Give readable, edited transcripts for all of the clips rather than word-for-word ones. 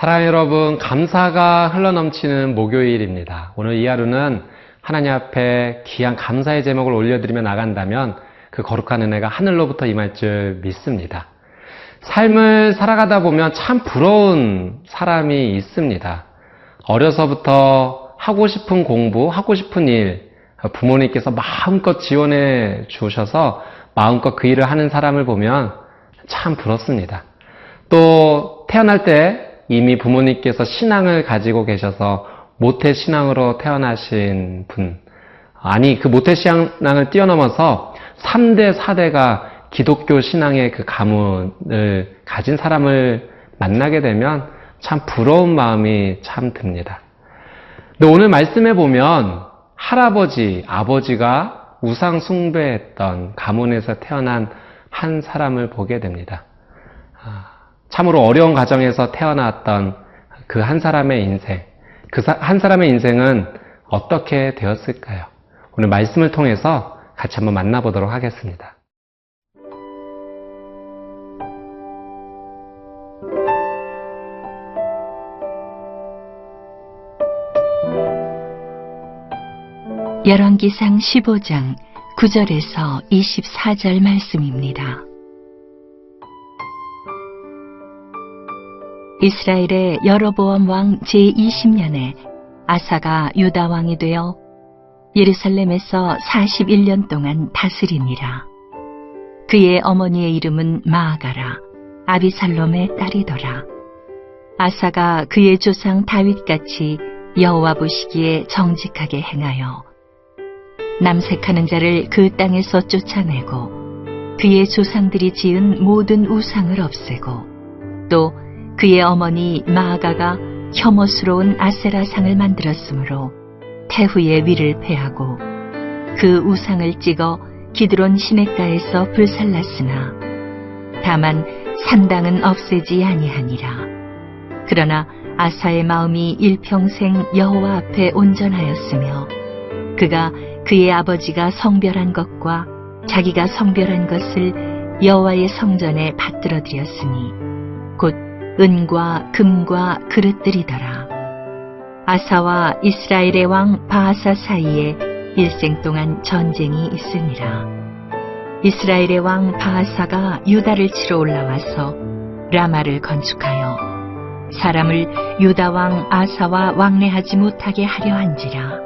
사랑하는 여러분, 감사가 흘러넘치는 목요일입니다. 오늘 이 하루는 하나님 앞에 귀한 감사의 제목을 올려드리며 나간다면 그 거룩한 은혜가 하늘로부터 임할 줄 믿습니다. 삶을 살아가다 보면 참 부러운 사람이 있습니다. 어려서부터 하고 싶은 공부, 하고 싶은 일, 부모님께서 마음껏 지원해 주셔서 마음껏 그 일을 하는 사람을 보면 참 부럽습니다. 또 태어날 때 이미 부모님께서 신앙을 가지고 계셔서 모태신앙으로 태어나신 분, 아니 그 모태신앙을 뛰어넘어서 3대, 4대가 기독교 신앙의 그 가문을 가진 사람을 만나게 되면 참 부러운 마음이 참 듭니다. 근데 오늘 말씀해 보면 할아버지, 아버지가 우상 숭배했던 가문에서 태어난 한 사람을 보게 됩니다. 참으로 어려운 가정에서 태어났던 그 한 사람의 인생, 그 한 사람의 인생은 어떻게 되었을까요? 오늘 말씀을 통해서 같이 한번 만나보도록 하겠습니다. 열왕기상 15장 9절에서 24절 말씀입니다. 이스라엘의 여로보암 왕 제20년에 아사가 유다 왕이 되어 예루살렘에서 41년 동안 다스리니라. 그의 어머니의 이름은 마아가라, 아비살롬의 딸이더라. 아사가 그의 조상 다윗같이 여호와 보시기에 정직하게 행하여 남색하는 자를 그 땅에서 쫓아내고 그의 조상들이 지은 모든 우상을 없애고 또 그의 어머니 마아가가 혐오스러운 아세라상을 만들었으므로 태후의 위를 패하고 그 우상을 찍어 기드론 시냇가에서 불살랐으나 다만 산당은 없애지 아니하니라. 그러나 아사의 마음이 일평생 여호와 앞에 온전하였으며 그가 그의 아버지가 성별한 것과 자기가 성별한 것을 여호와의 성전에 받들어 드렸으니 곧 은과 금과 그릇들이더라. 아사와 이스라엘의 왕 바아사 사이에 일생 동안 전쟁이 있으니라. 이스라엘의 왕 바아사가 유다를 치러 올라와서 라마를 건축하여 사람을 유다 왕 아사와 왕래하지 못하게 하려 한지라.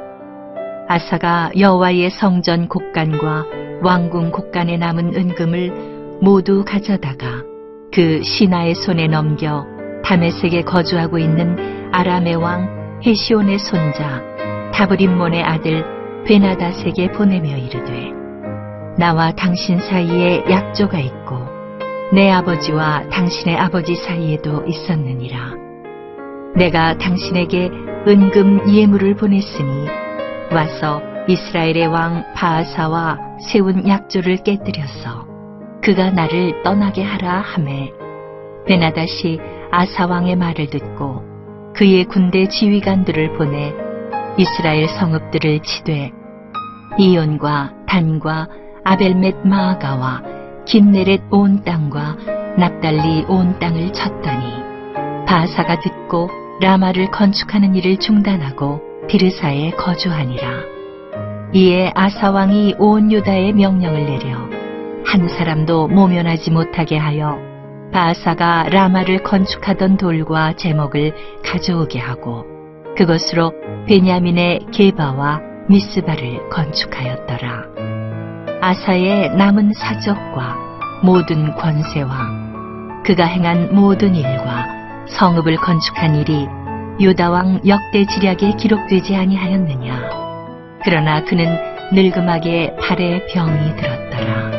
아사가 여호와의 성전 곡간과 왕궁 곡간에 남은 은금을 모두 가져다가 그 신하의 손에 넘겨 다메섹에 거주하고 있는 아람의 왕 헤시온의 손자 다브림몬의 아들 베나다색에 보내며 이르되 나와 당신 사이에 약조가 있고 내 아버지와 당신의 아버지 사이에도 있었느니라. 내가 당신에게 은금 예물을 보냈으니 와서 이스라엘의 왕 바아사와 세운 약조를 깨뜨려서 그가 나를 떠나게 하라 하매 베나닷이 아사 왕의 말을 듣고 그의 군대 지휘관들을 보내 이스라엘 성읍들을 치되 이온과 단과 아벨멧 마아가와 긴네렛 온 땅과 납달리 온 땅을 쳤더니 바아사가 듣고 라마를 건축하는 일을 중단하고 디르사에 거주하니라. 이에 아사 왕이 온 유다에 명령을 내려 한 사람도 모면하지 못하게 하여 바아사가 라마를 건축하던 돌과 제목을 가져오게 하고 그것으로 베냐민의 게바와 미스바를 건축하였더라. 아사의 남은 사적과 모든 권세와 그가 행한 모든 일과 성읍을 건축한 일이 유다 왕 역대 지략에 기록되지 아니하였느냐. 그러나 그는 늙음하게 발에 병이 들었더라.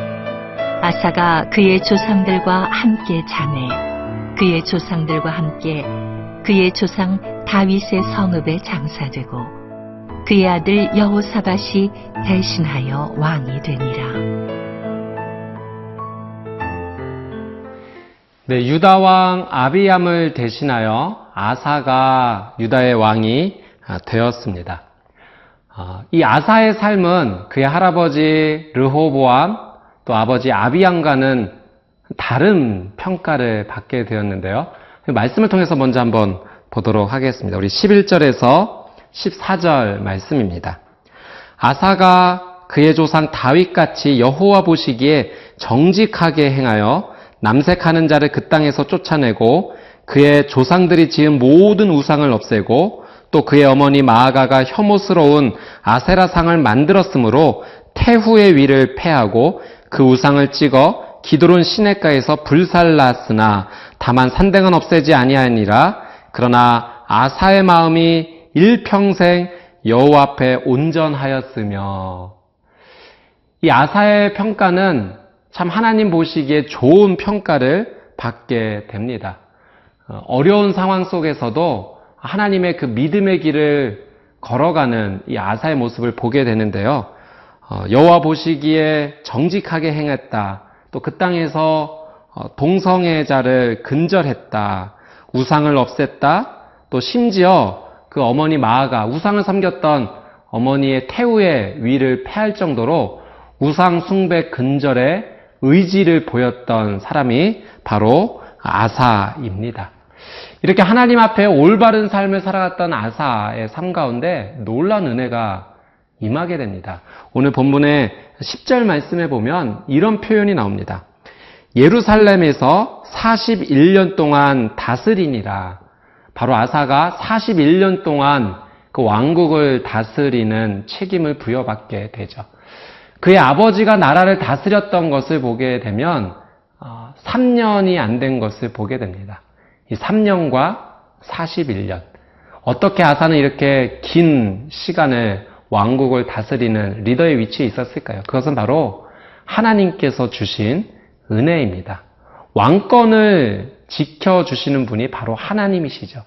아사가 그의 조상들과 함께 자매, 그의 조상들과 함께 그의 조상 다윗의 성읍에 장사되고 그의 아들 여호사밧이 대신하여 왕이 되니라. 네, 유다 왕 아비암을 대신하여 아사가 유다의 왕이 되었습니다. 이 아사의 삶은 그의 할아버지 르호보암 또 아버지 아비암과는 다른 평가를 받게 되었는데요. 말씀을 통해서 먼저 한번 보도록 하겠습니다. 우리 11절에서 14절 말씀입니다. 아사가 그의 조상 다윗같이 여호와 보시기에 정직하게 행하여 남색하는 자를 그 땅에서 쫓아내고 그의 조상들이 지은 모든 우상을 없애고 또 그의 어머니 마아가가 혐오스러운 아세라상을 만들었으므로 태후의 위를 패하고 그 우상을 찍어 기드론 시냇가에서 불살랐으나 다만 산댕은 없애지 아니하니라. 그러나 아사의 마음이 일평생 여호와 앞에 온전하였으며. 이 아사의 평가는 참 하나님 보시기에 좋은 평가를 받게 됩니다. 어려운 상황 속에서도 하나님의 그 믿음의 길을 걸어가는 이 아사의 모습을 보게 되는데요. 여호와 보시기에 정직하게 행했다. 또 그 땅에서 동성애자를 근절했다. 우상을 없앴다. 또 심지어 그 어머니 마아가 우상을 섬겼던 어머니의 태우의 위를 패할 정도로 우상 숭배 근절에 의지를 보였던 사람이 바로 아사입니다. 이렇게 하나님 앞에 올바른 삶을 살아갔던 아사의 삶 가운데 놀라운 은혜가 임하게 됩니다. 오늘 본문의 10절 말씀에 보면 이런 표현이 나옵니다. 예루살렘에서 41년 동안 다스리니라. 바로 아사가 41년 동안 그 왕국을 다스리는 책임을 부여받게 되죠. 그의 아버지가 나라를 다스렸던 것을 보게 되면 3년이 안 된 것을 보게 됩니다. 이 3년과 41년. 어떻게 아사는 이렇게 긴 시간을 왕국을 다스리는 리더의 위치에 있었을까요? 그것은 바로 하나님께서 주신 은혜입니다. 왕권을 지켜주시는 분이 바로 하나님이시죠.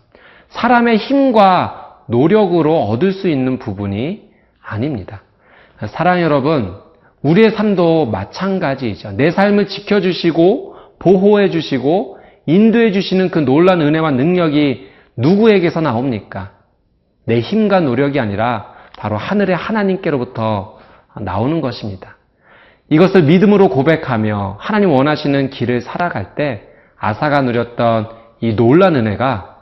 사람의 힘과 노력으로 얻을 수 있는 부분이 아닙니다. 사랑 여러분, 우리의 삶도 마찬가지이죠. 내 삶을 지켜주시고 보호해주시고 인도해주시는 그 놀라운 은혜와 능력이 누구에게서 나옵니까? 내 힘과 노력이 아니라 바로 하늘의 하나님께로부터 나오는 것입니다. 이것을 믿음으로 고백하며 하나님 원하시는 길을 살아갈 때 아사가 누렸던 이 놀라운 은혜가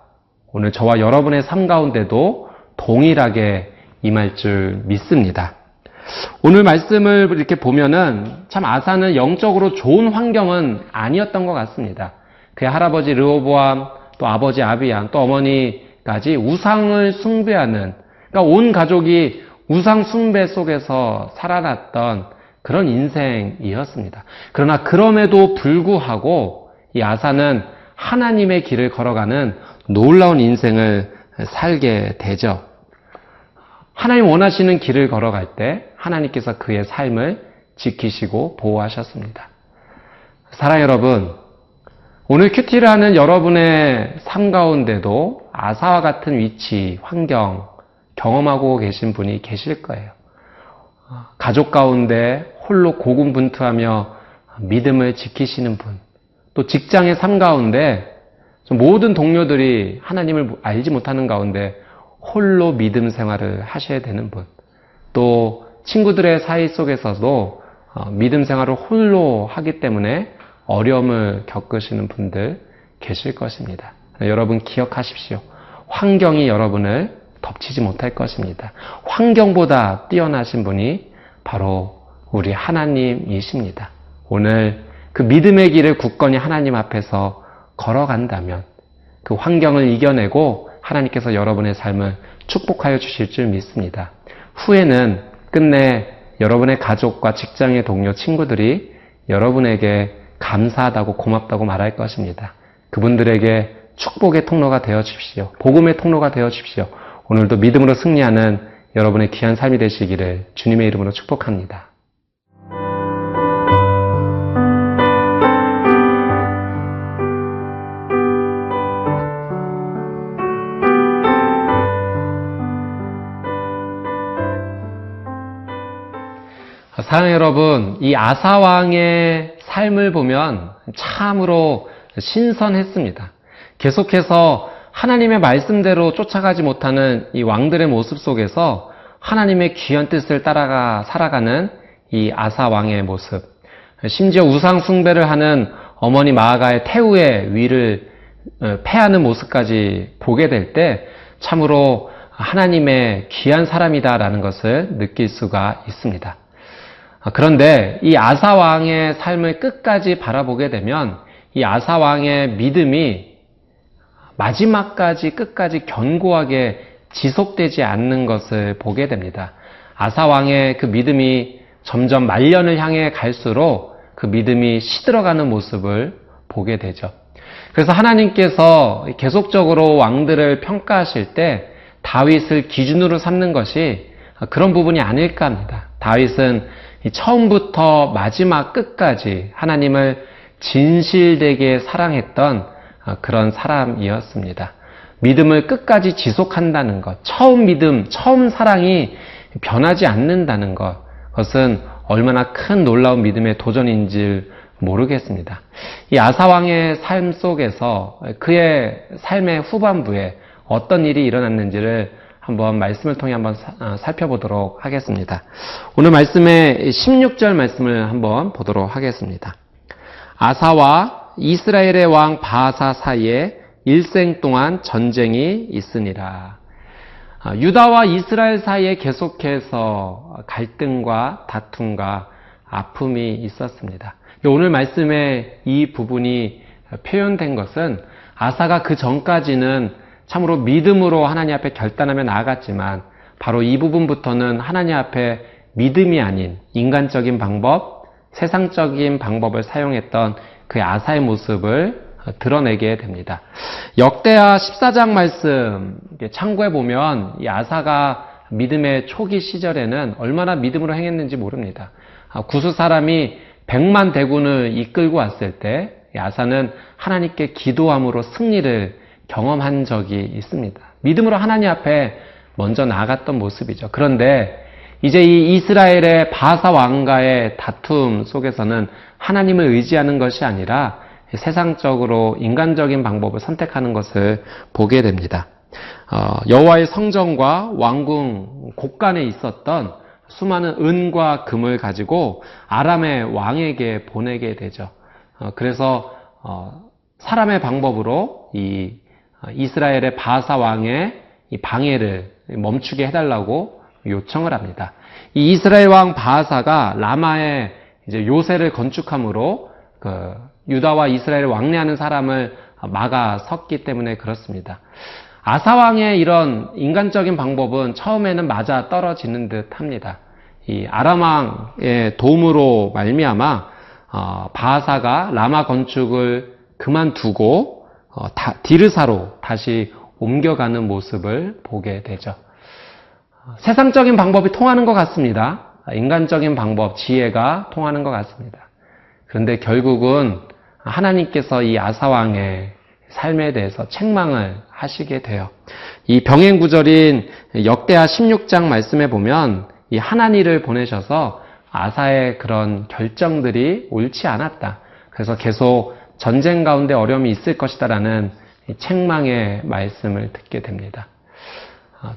오늘 저와 여러분의 삶 가운데도 동일하게 임할 줄 믿습니다. 오늘 말씀을 이렇게 보면은 참 아사는 영적으로 좋은 환경은 아니었던 것 같습니다. 그의 할아버지 르호보암, 또 아버지 아비암, 또 어머니까지 우상을 숭배하는, 그러니까 온 가족이 우상 숭배 속에서 살아났던 그런 인생이었습니다. 그러나 그럼에도 불구하고 이 아사는 하나님의 길을 걸어가는 놀라운 인생을 살게 되죠. 하나님 원하시는 길을 걸어갈 때 하나님께서 그의 삶을 지키시고 보호하셨습니다. 사랑 여러분, 오늘 큐티를 하는 여러분의 삶 가운데도 아사와 같은 위치, 환경 경험하고 계신 분이 계실 거예요. 가족 가운데 홀로 고군분투하며 믿음을 지키시는 분, 또 직장의 삶 가운데 모든 동료들이 하나님을 알지 못하는 가운데 홀로 믿음 생활을 하셔야 되는 분, 또 친구들의 사이 속에서도 믿음 생활을 홀로 하기 때문에 어려움을 겪으시는 분들 계실 것입니다. 여러분 기억하십시오. 환경이 여러분을 덮치지 못할 것입니다. 환경보다 뛰어나신 분이 바로 우리 하나님이십니다. 오늘 그 믿음의 길을 굳건히 하나님 앞에서 걸어간다면 그 환경을 이겨내고 하나님께서 여러분의 삶을 축복하여 주실 줄 믿습니다. 후에는 끝내 여러분의 가족과 직장의 동료, 친구들이 여러분에게 감사하다고 고맙다고 말할 것입니다. 그분들에게 축복의 통로가 되어 주십시오. 복음의 통로가 되어 주십시오. 오늘도 믿음으로 승리하는 여러분의 귀한 삶이 되시기를 주님의 이름으로 축복합니다. 사랑하는 여러분, 이 아사 왕의 삶을 보면 참으로 신선했습니다. 계속해서 하나님의 말씀대로 쫓아가지 못하는 이 왕들의 모습 속에서 하나님의 귀한 뜻을 따라가 살아가는 이 아사 왕의 모습, 심지어 우상 숭배를 하는 어머니 마아가의 태우의 위를 패하는 모습까지 보게 될 때 참으로 하나님의 귀한 사람이다라는 것을 느낄 수가 있습니다. 그런데 이 아사 왕의 삶을 끝까지 바라보게 되면 이 아사 왕의 믿음이 마지막까지 끝까지 견고하게 지속되지 않는 것을 보게 됩니다. 아사 왕의 그 믿음이 점점 말년을 향해 갈수록 그 믿음이 시들어가는 모습을 보게 되죠. 그래서 하나님께서 계속적으로 왕들을 평가하실 때 다윗을 기준으로 삼는 것이 그런 부분이 아닐까 합니다. 다윗은 처음부터 마지막 끝까지 하나님을 진실되게 사랑했던 그런 사람이었습니다. 믿음을 끝까지 지속한다는 것, 처음 믿음, 처음 사랑이 변하지 않는다는 것, 그것은 얼마나 큰 놀라운 믿음의 도전인지 모르겠습니다. 이 아사왕의 삶 속에서 그의 삶의 후반부에 어떤 일이 일어났는지를 한번 말씀을 통해 한번 살펴보도록 하겠습니다. 오늘 말씀의 16절 말씀을 한번 보도록 하겠습니다. 아사와 이스라엘의 왕 바하사 사이에 일생 동안 전쟁이 있으니라. 유다와 이스라엘 사이에 계속해서 갈등과 다툼과 아픔이 있었습니다. 오늘 말씀의 이 부분이 표현된 것은 아사가 그 전까지는 참으로 믿음으로 하나님 앞에 결단하며 나아갔지만 바로 이 부분부터는 하나님 앞에 믿음이 아닌 인간적인 방법, 세상적인 방법을 사용했던 그 아사의 모습을 드러내게 됩니다. 역대하 14장 말씀 참고해 보면 이 아사가 믿음의 초기 시절에는 얼마나 믿음으로 행했는지 모릅니다. 구스 사람이 100만 대군을 이끌고 왔을 때 아사는 하나님께 기도함으로 승리를 경험한 적이 있습니다. 믿음으로 하나님 앞에 먼저 나아갔던 모습이죠. 그런데 이제 이 이스라엘의 바하사 왕과의 다툼 속에서는 하나님을 의지하는 것이 아니라 세상적으로 인간적인 방법을 선택하는 것을 보게 됩니다. 여호와의 성전과 왕궁 곳간에 있었던 수많은 은과 금을 가지고 아람의 왕에게 보내게 되죠. 그래서 사람의 방법으로 이 이스라엘의 바하사 왕의 이 방해를 멈추게 해달라고 요청을 합니다. 이 이스라엘 왕 바하사가 라마에 이제 요새를 건축함으로 그 유다와 이스라엘을 왕래하는 사람을 막아섰기 때문에 그렇습니다. 아사 왕의 이런 인간적인 방법은 처음에는 맞아 떨어지는 듯 합니다. 이 아람 왕의 도움으로 말미암아 바하사가 라마 건축을 그만두고 디르사로 다시 옮겨가는 모습을 보게 되죠. 세상적인 방법이 통하는 것 같습니다. 인간적인 방법, 지혜가 통하는 것 같습니다. 그런데 결국은 하나님께서 이 아사왕의 삶에 대해서 책망을 하시게 돼요. 이 병행 구절인 역대하 16장 말씀에 보면 이 하나니를 보내셔서 아사의 그런 결정들이 옳지 않았다. 그래서 계속 전쟁 가운데 어려움이 있을 것이다라는 책망의 말씀을 듣게 됩니다.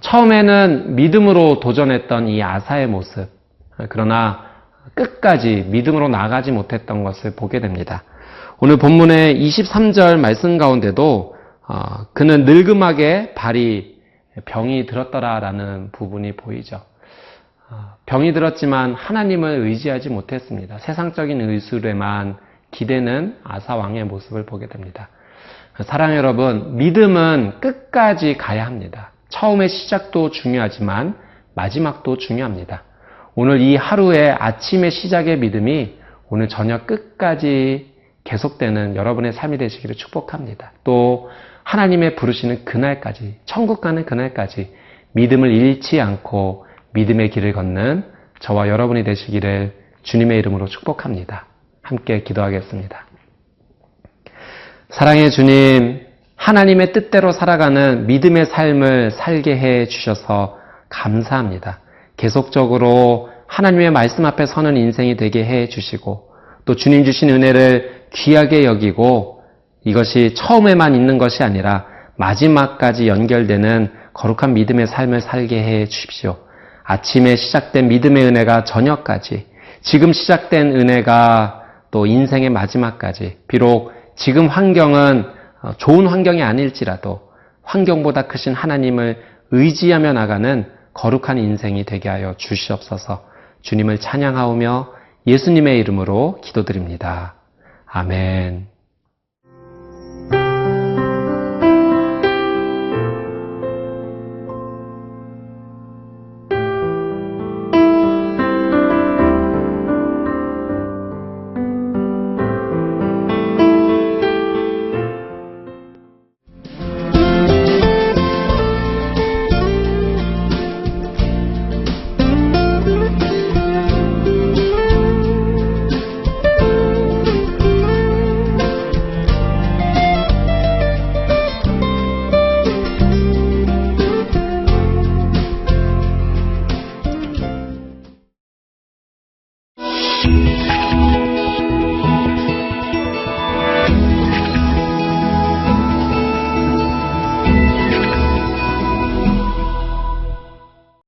처음에는 믿음으로 도전했던 이 아사의 모습, 그러나 끝까지 믿음으로 나가지 못했던 것을 보게 됩니다. 오늘 본문의 23절 말씀 가운데도 그는 늙음하게 발이 병이 들었더라라는 부분이 보이죠. 병이 들었지만 하나님을 의지하지 못했습니다. 세상적인 의술에만 기대는 아사 왕의 모습을 보게 됩니다. 사랑하는 여러분, 믿음은 끝까지 가야 합니다. 처음의 시작도 중요하지만 마지막도 중요합니다. 오늘 이 하루의 아침의 시작의 믿음이 오늘 저녁 끝까지 계속되는 여러분의 삶이 되시기를 축복합니다. 또 하나님의 부르시는 그날까지, 천국 가는 그날까지 믿음을 잃지 않고 믿음의 길을 걷는 저와 여러분이 되시기를 주님의 이름으로 축복합니다. 함께 기도하겠습니다. 사랑의 주님, 하나님의 뜻대로 살아가는 믿음의 삶을 살게 해 주셔서 감사합니다. 계속적으로 하나님의 말씀 앞에 서는 인생이 되게 해 주시고 또 주님 주신 은혜를 귀하게 여기고 이것이 처음에만 있는 것이 아니라 마지막까지 연결되는 거룩한 믿음의 삶을 살게 해 주십시오. 아침에 시작된 믿음의 은혜가 저녁까지, 지금 시작된 은혜가 또 인생의 마지막까지, 비록 지금 환경은 좋은 환경이 아닐지라도 환경보다 크신 하나님을 의지하며 나가는 거룩한 인생이 되게 하여 주시옵소서. 주님을 찬양하오며 예수님의 이름으로 기도드립니다. 아멘.